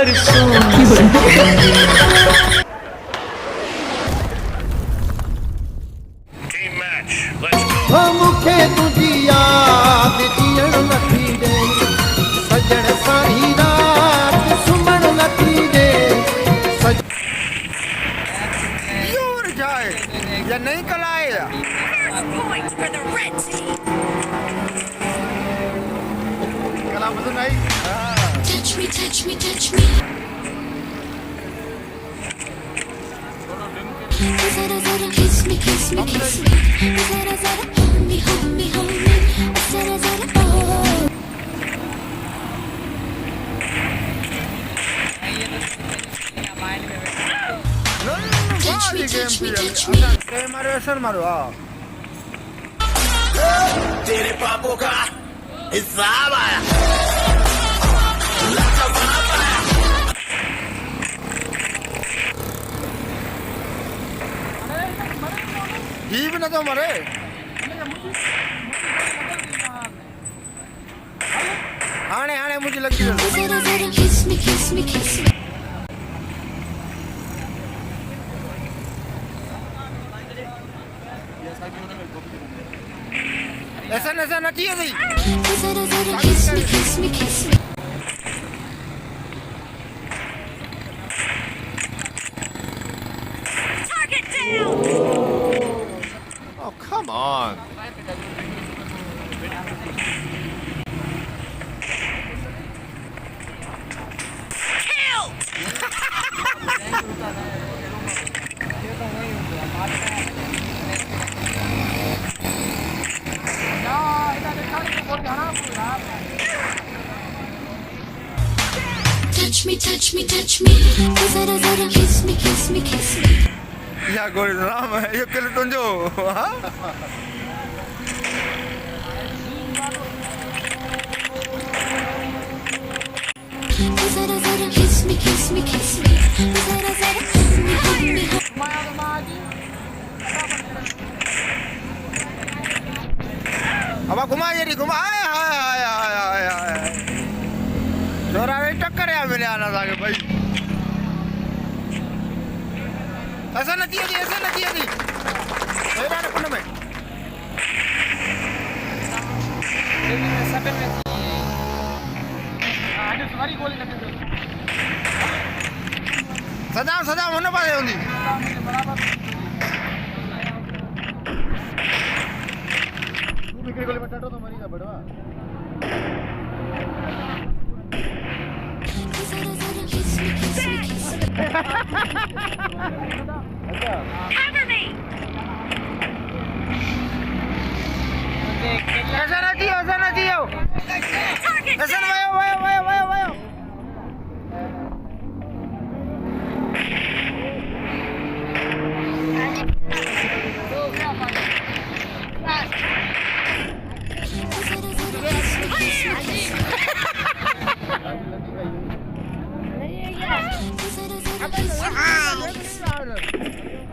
परसों Team match, let's go. मुखे तुझी याद जियण नथी दे सजण सारी रात सुमण नथी दे यूर जाए या नहीं कलाए First point for the red team. कला पसंद आई Touch me, touch me, touch me. Zara zara kiss me, kiss me, kiss me. Zara zara hold me, hold me, hold me. Zara zara oh. Touch me, touch me, touch me. मारो असर मारो हाँ तेरे पापों का हिसाब आया ही भी ना तो मरे आने आने मुझे लगी Zara zara kiss me, kiss me, kiss me. ऐसा नशा न चाहिए भाई Zara zara kiss me, kiss me, kiss me. Target down. Oh come on Kill. Touch me, touch me, touch me. Zara zara kiss me, kiss me, kiss me. या गोरी राम है ये किल तुंजो हाँ Zara zara kiss me, kiss me, kiss me. Zara zara hold me, hold me, hold me. अब घुमा ये घुमा आए हाय हाय हाय हाय हाय जोरा रे टक्कर या मिले आना था कि भाई ऐसा न किया ऐसा न किया नहीं मेरा ने पुण्य में सदा सदा होने पाए होंगी बिक्री गोली बटाटो तो मरी का बड़वा Zara zara kiss me, kiss me, kiss me. Cover me. ऐसा न किया Target ऐसा न down. वायो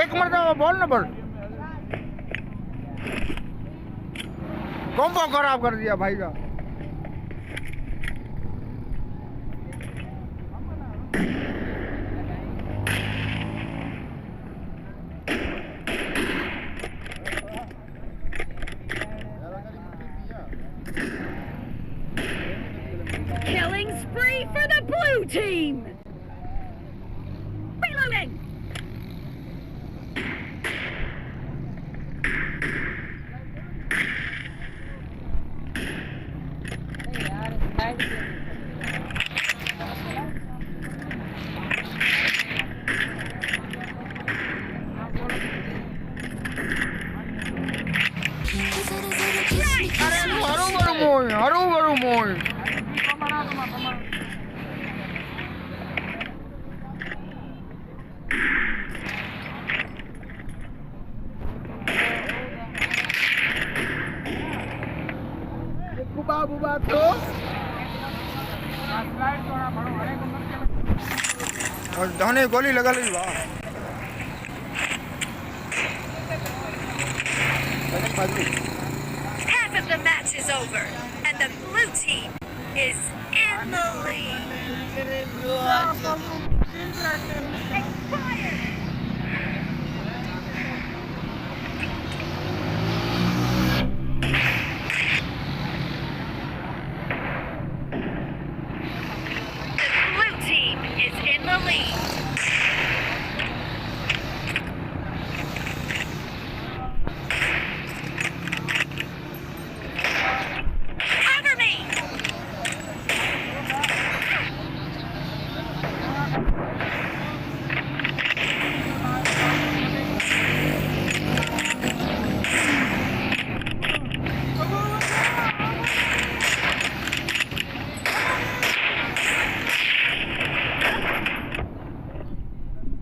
एक मरतबा बोल ना बोल कॉम्बो खराब कर दिया भाई का Killing spree for the blue team. Reloading. Haru moy बुबा तो और दाने गोली लगा ली वाह Half of the match is over, and the blue team is in the lead. Expired. The blue team is in the lead. Cover me.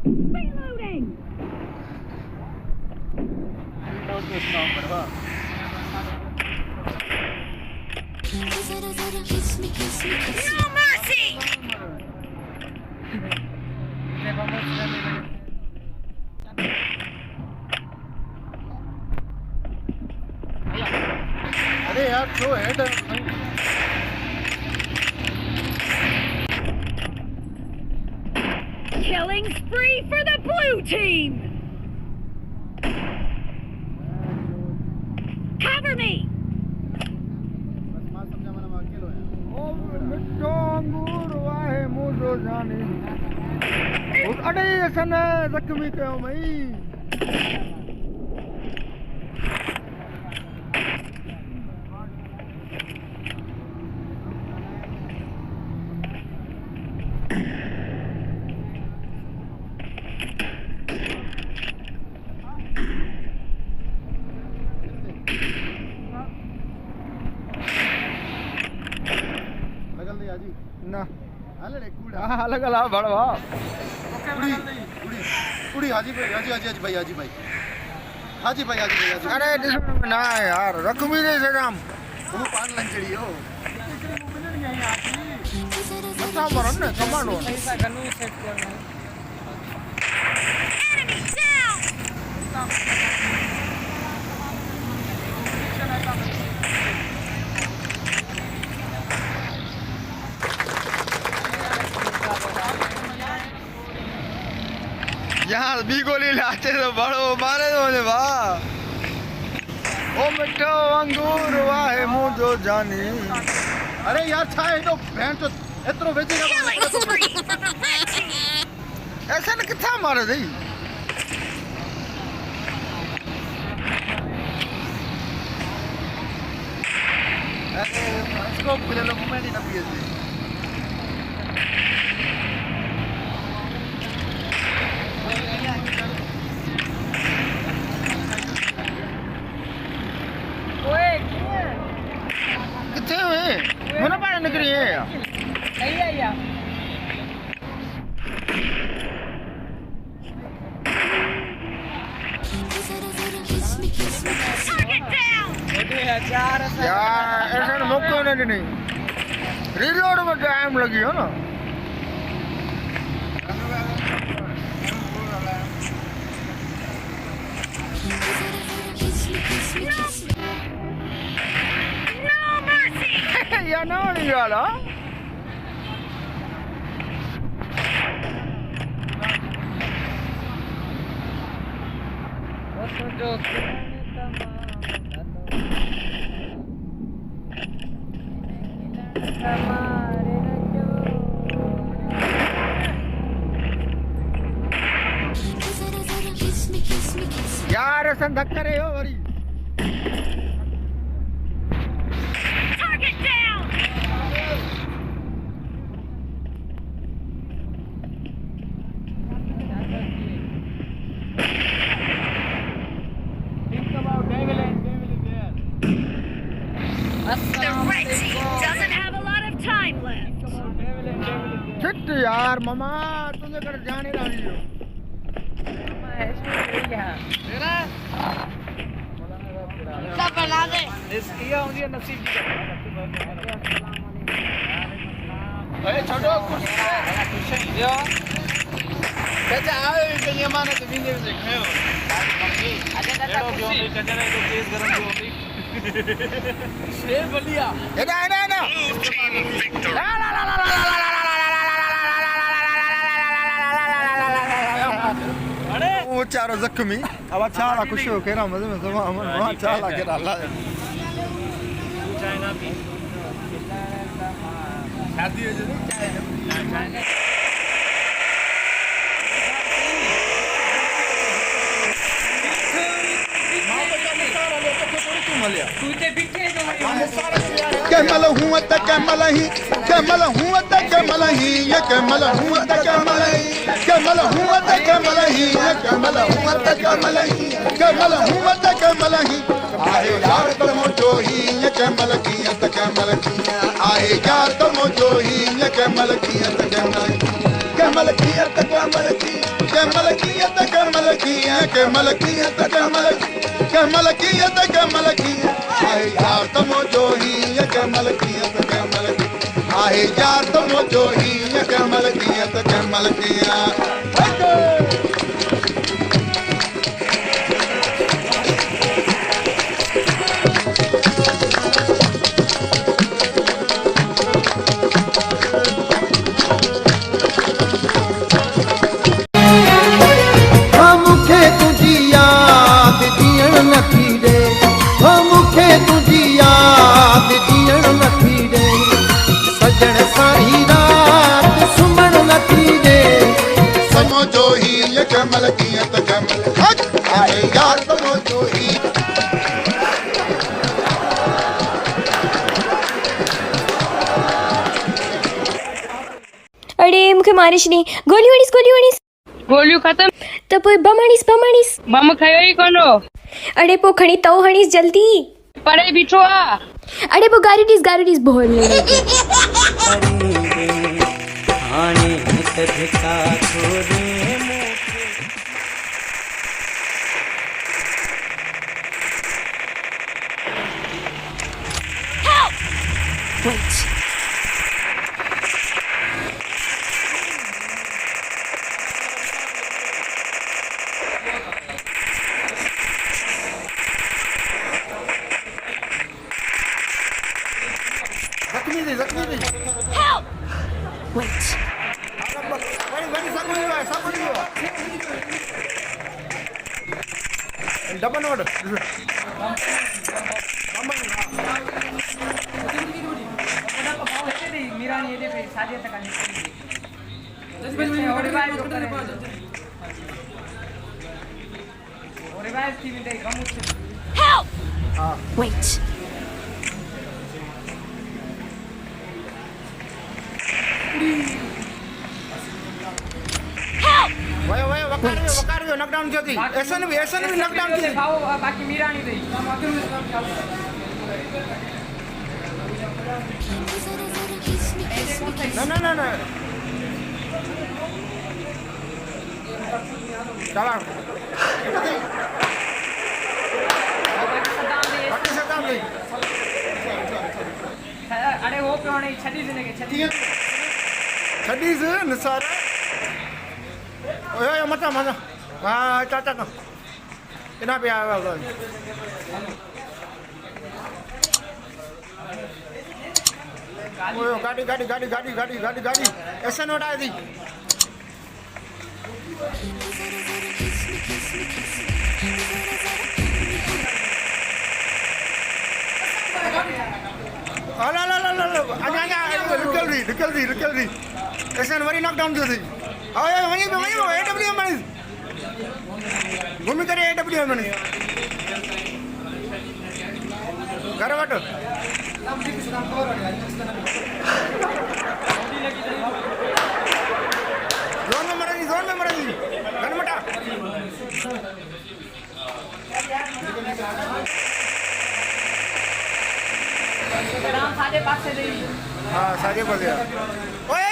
Reloading. No mercy. अरे यार जो head Killing spree for the blue team. Cover me. मिठो अंगूर वाहे मुझो जाने अरे सन जख्मी कयो मई लगल दिया जी ना अलग कूड़ा अलग अला बड़वा कुड़ी कुड़ी कुड़ी हाजी भाई हाजी हाजी हाजी भाई हाजी भाई हाजी भाई हाजी भाई हाजी अरे डिस्प्ले ना यार रकमी दे सजाम वो पान लंचड़ी हो मत मरन ने कमांडो पैसा गनु सेट करना Enemy down. यार बी गोली लाते तो बड़ो मारे तो ने वाह ओ मिठो अंगूर वाहे मुझो जानी अरे यार छा है तो बहन तो एतरो वेचेगा Killing spree for the red team. ऐसा न किथा मारे दई अरे इसको खुले लोग में नहीं नपी है ओए किए किथे हुए मना पाने निकली है नहीं है या Target down. ये है चार यार ऐसा मौका नहीं रिलोड में टाइम लगी हो ना No mercy. या ना नहीं वाला वो जो यार ऐसा धक्का रहे हो बड़ी Target down. think about devil and devil is there The red team doesn't have a lot of time left. devil and devil is there छिट यार मामा तुझे कर जाने रही हो सब बना दे. इसकी होंगी नसीब की अरे छोड़ो कुर्सी यो चाचा आओ कहीं माने तो भी नहीं देखे हो अरे दादा कुर्सी कजरा को तेज गरम जो होती शेर बलिया एडा एडा एडा अरे वो चारो जख्मी अब चाला खुश हो के ना मजे में समा अमन वहां चाला के डाला चाइना भी शादी हो जाए चाइना तूते बिठे जो कमल हुआ त कमल ही कमल हुआ त कमल ही ये कमल हुआ त कमल ही कमल हुआ त कमल ही ये कमल हुआ त कमल ही कमल हुआ त कमल ही आहे यार तुम जो ही ये कमल की त कमल की आहे यार तुम जो ही ये कमल की त कमल कमल की त कमल की कमल की त कमल की कमल की त कमल कमल की त कमल की आहे यार तुम जो ही ये कमल की त कमल की आहे यार तुम जो ही ये कमल की त कमल की कमल की त कमल आहे यार तुम जो ही अरे मूंखे मारिश नहीं गोली वणीस गोलियूं ख़तम त पोइ बम हणीस बम खयो ई कोन हो अड़े पोइ खणी तओ हणीस जल्दी परे बीठो आ अड़े पोइ गाड़ी ॾिस बोल हाणे हिक धिका छोड़े Wait. जख्मी थी Help! Wait. बड़ी सब डबल नोट मीरानी ये पे शादी तक आने और बाय थी में गम Help! Wait. Help! वकार नॉकडाउन जो थी ऐसा भी नॉकडाउन की बाकी मीरानी थी ना चला अरे वो पे होने 36 ने के 36 निसार ओए मत हां चाचा का इना पे आया ओए गाड़ी ऐसा नोट आई थी निकल दी ऐसा वरी नॉकडाउन जो थी आए वहीं पे AWM मनी घूमी करे AWM मनी घर वट जोन में मरेगी गनमटा राम साढ़े पास से दे हाँ साढ़े पास है ओए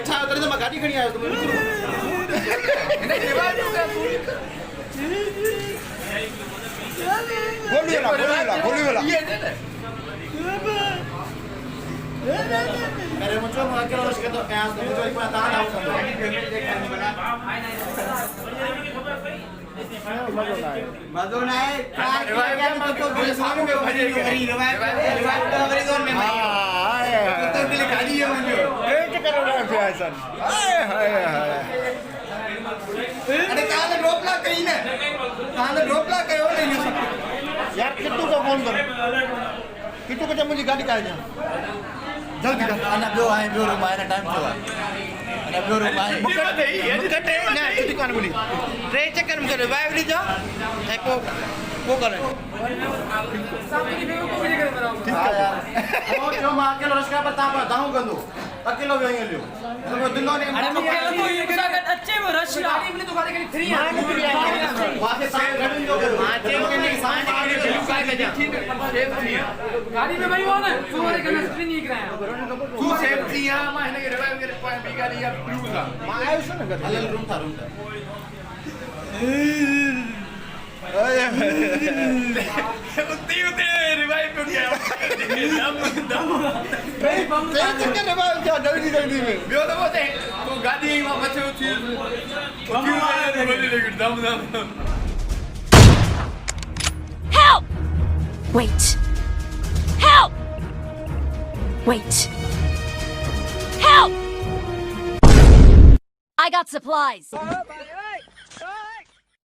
छा करे त मां गाॾी खणी आयो तुम गोली वाला मेरे मुझे मां के उसके तो क्या मुझे एक बार दान आउट मजो ना है क्या तो बोले सामने में भरी रिवाइव कवरी जोन में हां तो दिल खाली है मुझे वेट करो ना फैशन हाय हाय हाय अरे कहां से ड्रॉप ला कहीं ने कहां से ड्रॉप ला कयो नहीं यार किट्टू को फोन कर किट्टू को मुझे गाड़ी का जल्दी कर अना बियो आए बियो रूम आए ना टाइम थियो अना बियो रूम आए मुकटे ना छुट्टी कान बोली ट्रे चक्कर में रिवाइव ली जा है को करे सामने की बेवकूफ भी करे मेरा ठीक है यार और जो मां के रस्का पर ता बताऊं गंदो अकेलो भी आएंगे लियो तो दिनो ने अरे मुके तो ये का अच्छे में रश गाड़ी में तो गाड़ी के 3 है वहां से साइड गाड़ी जो आते के साइड गाड़ी के का जा ठीक है सेफ थी गाड़ी में भाई वो ना तुम्हारे का स्क्रीन नहीं कराया तू सेफ थी यहां मैं ने रिवाइव के पॉइंट भी गाड़ी या ब्लू का मैं आयो सुन ना हलल रूम था उतनी रिवाइव हो गया दम रिवाइव क्या जल्दी में बियो तो बोते तो गाड़ी में मथे उठी दम Help! Wait. Help! Wait. Help! I got supplies.